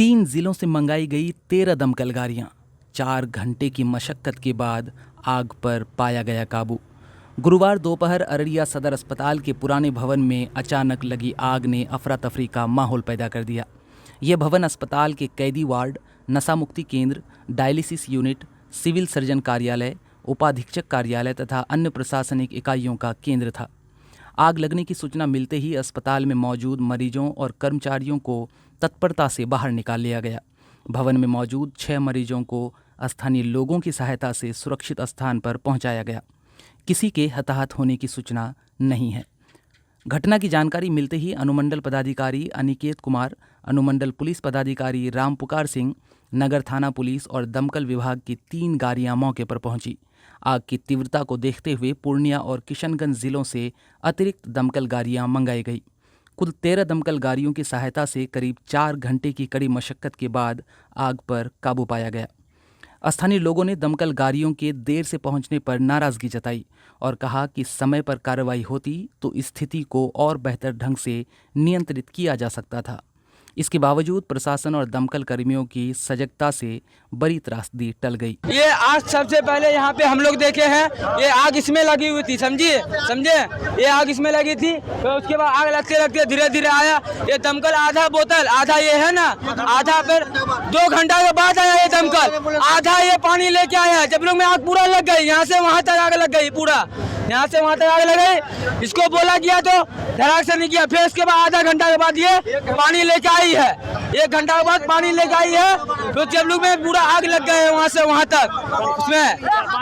3 जिलों से मंगाई गई 13 दमकल गाड़ियाँ। 4 घंटे की मशक्कत के बाद आग पर पाया गया काबू। गुरुवार दोपहर अररिया सदर अस्पताल के पुराने भवन में अचानक लगी आग ने अफरा तफरी का माहौल पैदा कर दिया। यह भवन अस्पताल के कैदी वार्ड, नशा मुक्ति केंद्र, डायलिसिस यूनिट, सिविल सर्जन कार्यालय, उपाधीक्षक कार्यालय तथा अन्य प्रशासनिक इकाइयों का केंद्र था। आग लगने की सूचना मिलते ही अस्पताल में मौजूद मरीजों और कर्मचारियों को तत्परता से बाहर निकाल लिया गया। भवन में मौजूद 6 मरीजों को स्थानीय लोगों की सहायता से सुरक्षित स्थान पर पहुंचाया गया। किसी के हताहत होने की सूचना नहीं है। घटना की जानकारी मिलते ही अनुमंडल पदाधिकारी अनिकेत कुमार, अनुमंडल पुलिस पदाधिकारी राम पुकार सिंह, नगर थाना पुलिस और दमकल विभाग की 3 गाड़ियां मौके पर पहुंची। आग की तीव्रता को देखते हुए पूर्णिया और किशनगंज जिलों से अतिरिक्त दमकल गाड़ियां मंगाई गई। कुल 13 दमकल गाड़ियों की सहायता से करीब 4 घंटे की कड़ी मशक्कत के बाद आग पर काबू पाया गया। स्थानीय लोगों ने दमकल गाड़ियों के देर से पहुंचने पर नाराजगी जताई और कहा कि समय पर कार्रवाई होती तो स्थिति को और बेहतर ढंग से नियंत्रित किया जा सकता था। इसके बावजूद प्रशासन और दमकल कर्मियों की सजगता से बड़ी त्रासदी टल गई। ये आज सबसे पहले यहाँ पे हम लोग देखे हैं, ये आग इसमें लगी हुई थी, समझे ये आग इसमें लगी थी। तो उसके बाद आग लगते लगते धीरे धीरे आया ये दमकल, आधा बोतल, आधा ये है ना, आधा फिर 2 घंटा के बाद आया ये दमकल, आधा ये पानी लेके आया। जब लोग में आग पूरा लग गई, यहाँ से वहाँ तक आग लग गई, पूरा यहाँ से वहाँ तक आग लग गई। इसको बोला गया तो धड़ाक से नहीं किया। फिर उसके बाद आधा घंटा के बाद ये पानी लेके आई है, 1 घंटा के बाद पानी लेके आई है। तो जब लोग में पूरा आग लग गए वहाँ से वहाँ तक उसमें,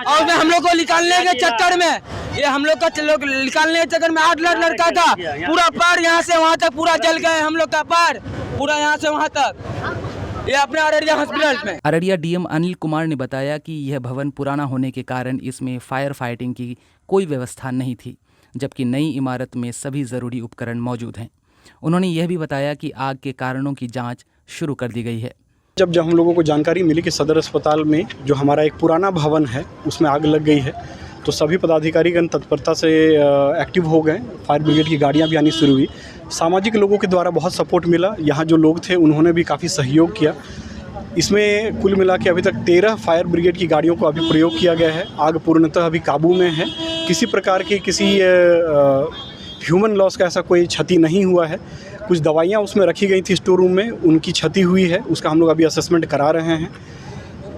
और उसमें हम लोग को निकालने के चक्कर में, ये हम लोग का लोग निकालने के चक्कर में 8 लड़का था, पूरा पैर यहाँ से वहाँ तक पूरा जल गए, हम लोग का पैर पूरा यहाँ से वहाँ तक, ये अपने अररिया हॉस्पिटल में। अररिया डीएम अनिल कुमार ने बताया कि यह भवन पुराना होने के कारण इसमें फायर फाइटिंग की कोई व्यवस्था नहीं थी, जबकि नई इमारत में सभी ज़रूरी उपकरण मौजूद हैं। उन्होंने यह भी बताया कि आग के कारणों की जांच शुरू कर दी गई है। जब हम लोगों को जानकारी मिली कि सदर अस्पताल में जो हमारा एक पुराना भवन है उसमें आग लग गई है, तो सभी पदाधिकारीगण तत्परता से एक्टिव हो गए। फायर ब्रिगेड की गाड़ियां भी आनी शुरू हुई। सामाजिक लोगों के द्वारा बहुत सपोर्ट मिला। यहाँ जो लोग थे उन्होंने भी काफ़ी सहयोग किया। इसमें कुल मिला के अभी तक 13 फायर ब्रिगेड की गाड़ियों को अभी प्रयोग किया गया है। आग पूर्णतः अभी काबू में है। किसी प्रकार की किसी ह्यूमन लॉस का ऐसा कोई क्षति नहीं हुआ है। कुछ दवाइयाँ उसमें रखी गई थी स्टोर रूम में, उनकी क्षति हुई है, उसका हम लोग अभी असेसमेंट करा रहे हैं।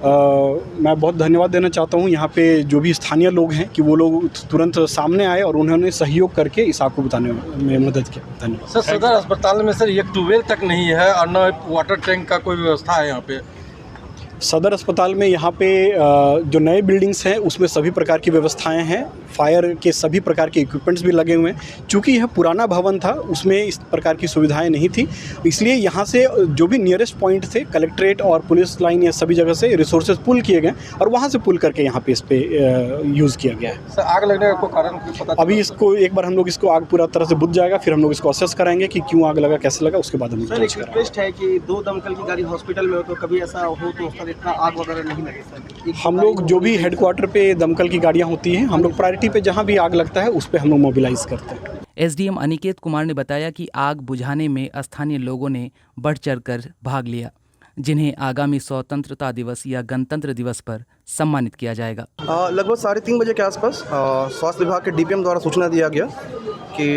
मैं बहुत धन्यवाद देना चाहता हूँ यहाँ पे जो भी स्थानीय लोग हैं कि वो लोग तुरंत सामने आए और उन्होंने सहयोग करके इस आग को बुझाने में मदद किया। धन्यवाद। सर, सदर अस्पताल में सर एक ट्यूबवेल तक नहीं है और न वाटर टैंक का कोई व्यवस्था है यहाँ पे। सदर अस्पताल में यहाँ पे जो नए बिल्डिंग्स हैं उसमें सभी प्रकार की व्यवस्थाएं हैं। फायर के सभी प्रकार के इक्विपमेंट्स भी लगे हुए हैं। चूँकि यह पुराना भवन था उसमें इस प्रकार की सुविधाएं नहीं थी, इसलिए यहाँ से जो भी नियरेस्ट पॉइंट थे, कलेक्ट्रेट और पुलिस लाइन, या सभी जगह से रिसोर्सेज पुल किए गए और वहाँ से पुल करके यहाँ पे इस पर यूज़ किया गया है। सर, आग लगने का कोई कारण पता? अभी इसको एक बार हम लोग इसको आग पूरा तरह से बुझ जाएगा, फिर हम लोग इसको असेस कराएंगे कि क्यों आग लगा, कैसे लगा, उसके बाद हम लोग रिक्वेस्ट है कि 2 दमकल की गाड़ी हॉस्पिटल में हो तो कभी ऐसा हो तो उसका इतना आग वगैरह नहीं लगे सर। हम लोग जो भी हेडक्वार्टर पे दमकल की गाड़ियाँ होती हैं, हम लोग प्रायोरिटी पे जहाँ भी आग लगता है उस पे हम लोग मोबिलाइज करते हैं। एसडीएम अनिकेत कुमार ने बताया कि आग बुझाने में स्थानीय लोगों ने बढ़ चढ़कर भाग लिया, जिन्हें आगामी स्वतंत्रता दिवस या गणतंत्र दिवस पर सम्मानित किया जाएगा। लगभग 3:30 बजे के आसपास स्वास्थ्य विभाग के डीपीएम द्वारा सूचना दिया गया कि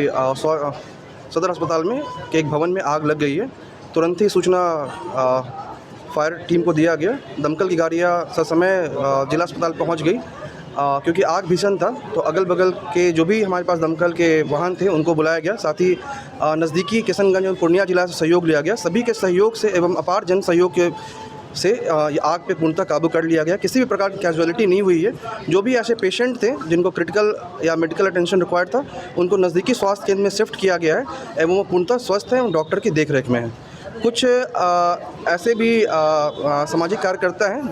सदर अस्पताल में के एक भवन में आग लग गई है। तुरंत ही सूचना फायर टीम को दिया गया। दमकल की गाड़ियाँ ससमय जिला अस्पताल पहुंच गई। क्योंकि आग भीषण था तो अगल बगल के जो भी हमारे पास दमकल के वाहन थे उनको बुलाया गया। साथ ही नज़दीकी किशनगंज और पूर्णिया जिला से सहयोग लिया गया। सभी के सहयोग से एवं अपार जन सहयोग से ये आग पे पूर्णतः काबू कर लिया गया। किसी भी प्रकार की कैजुअलिटी नहीं हुई है। जो भी ऐसे पेशेंट थे जिनको क्रिटिकल या मेडिकल अटेंशन रिक्वायर्ड था उनको नज़दीकी स्वास्थ्य केंद्र में शिफ्ट किया गया है एवं वो पूर्णतः स्वस्थ हैं और डॉक्टर की देखरेख में है। कुछ ऐसे भी सामाजिक कार्यकर्ता हैं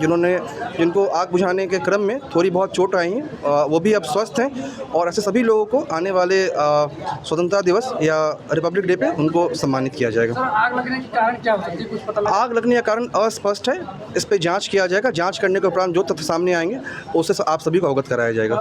जिनको आग बुझाने के क्रम में थोड़ी बहुत चोट आई हैं, वो भी अब स्वस्थ हैं और ऐसे सभी लोगों को आने वाले स्वतंत्रता दिवस या रिपब्लिक डे पे उनको सम्मानित किया जाएगा। आग लगने के कारण क्या हो सकती है, कुछ पता लगा? आग लगने का कारण अस्पष्ट है। इस पे जांच किया जाएगा। जांच करने के उपरांत जो तथ्य सामने आएंगे उससे आप सभी को अवगत कराया जाएगा।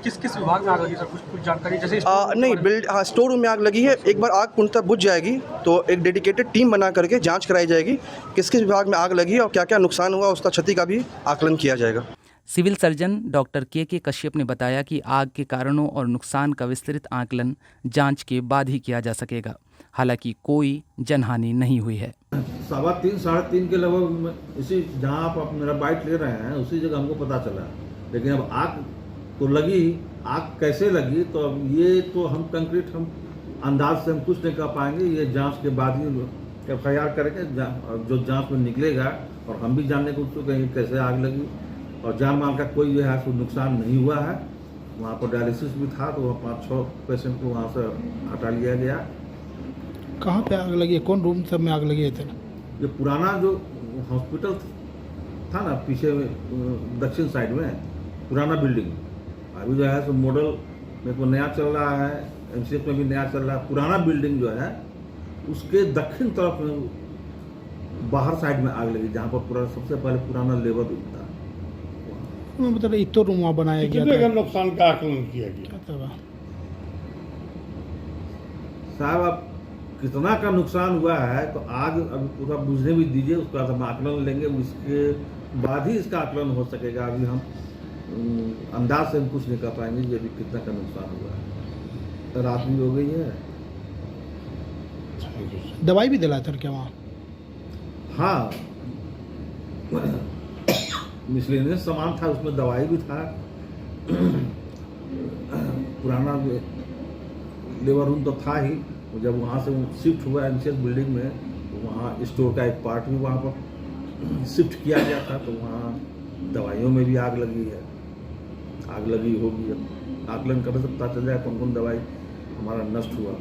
किस विभाग में आग लगी सर, कुछ जानकारी? जैसे नहीं, स्टोर रूम में आग लगी है। एक बार आग पूर्णतः बुझ जाएगी तो एक डेडिकेटेड टीम बना करके जांच कराई जाएगी, किस किस विभाग में आग लगी और क्या क्या नुकसान हुआ, उसका क्षति का भी आकलन किया जाएगा। सिविल सर्जन डॉक्टर के कश्यप ने बताया कि आग के कारणों और नुकसान का विस्तृत आकलन जांच के बाद ही किया जा सकेगा। हालांकि कोई जनहानि नहीं हुई है। 3:15 साढ़े 3 के लगभग इसी जहाँ आप मेरा बाइट ले रहे हैं उसी जगह हमको पता चला, लेकिन अब आग तो लगी, आग कैसे लगी तो अब ये तो हम कंक्रीट हम अंदाज से हम कुछ नहीं कर पाएंगे। ये जांच के बाद ही FIR करेंगे, जो जांच में निकलेगा। और हम भी जानने को उत्सुक हैं कैसे आग लगी, और जान माल का कोई जो है नुकसान नहीं हुआ है। वहाँ पर डायलिसिस भी था तो वहाँ 5-6 पेशेंट को वहाँ से हटा लिया गया। कहाँ पे आग लगी है, कौन रूम सब में आग लगी है? ये पुराना जो हॉस्पिटल था ना पीछे दक्षिण साइड में, पुराना बिल्डिंग, अभी जो है सो मॉडल मेरे को नया चल रहा है, MCH में भी नया चल रहा है। पुराना बिल्डिंग जो है उसके दक्षिण तरफ में बाहर साइड में आग लगी, जहाँ पर पूरा सबसे पहले पुराना लेबर रूम था। मतलब इतो रूम वहाँ बनाया गया था। नुकसान का आकलन किया गया साहब, अब कितना का नुकसान हुआ है तो आग अभी पूरा बुझने भी दीजिए, उसके बाद हम आकलन लेंगे, उसके बाद ही इसका आकलन हो सकेगा। अभी हम अंदाज से हम कुछ नहीं कर पाएंगे ये भी कितना का नुकसान हुआ है। रात भी हो गई है। दवाई भी दिला था क्या वहाँ? हाँ, मिसलेनियस सामान था, उसमें दवाई भी था। पुराना लेबर रूम तो था ही, जब वहाँ से शिफ्ट हुआ MCH बिल्डिंग में तो वहाँ स्टोर का एक पार्ट भी वहाँ पर शिफ्ट किया गया था, तो वहाँ दवाइयों में भी आग लगी है, आग लगी होगी। आकलन करने से पता चल जाए कौन कौन दवाई हमारा नष्ट हुआ।